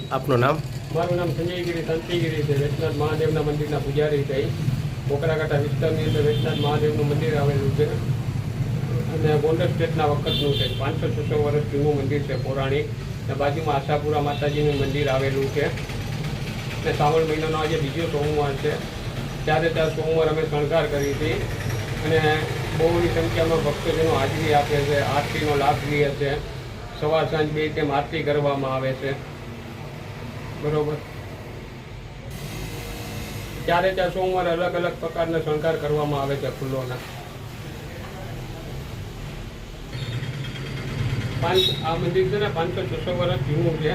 આપનું નામ? મારું નામ સંજયગીરી શાંતિગીરી છે. વેચનાથ મહાદેવના મંદિરના પૂજારી છે. મોકરાકાંઠા વિસ્તારની અંદર વેચનાથ મહાદેવનું મંદિર આવેલું છે અને ગોંડલ સ્ટેટના વખતનું છે. 500-600 વર્ષ જૂનું મંદિર છે પૌરાણિક. અને બાજુમાં આશાપુરા માતાજીનું મંદિર આવેલું છે. અને શ્રાવણ મહિનાનો આજે બીજો સોમવાર છે. 4 સોમવાર અમે શણગાર કરી હતી અને બહુની સંખ્યામાં ભક્તજનો હાજરી આપે છે, આરતીનો લાભ લે છે. સવાર સાંજ 2 ટાઈમ આરતી કરવામાં આવે છે. બરોબર. 4 સોમવાર અલગ અલગ પ્રકારના શણગાર કરવામાં આવે છે ફૂલોના. આ મંદિર છે ને 500-600 વર્ષ જૂનું છે.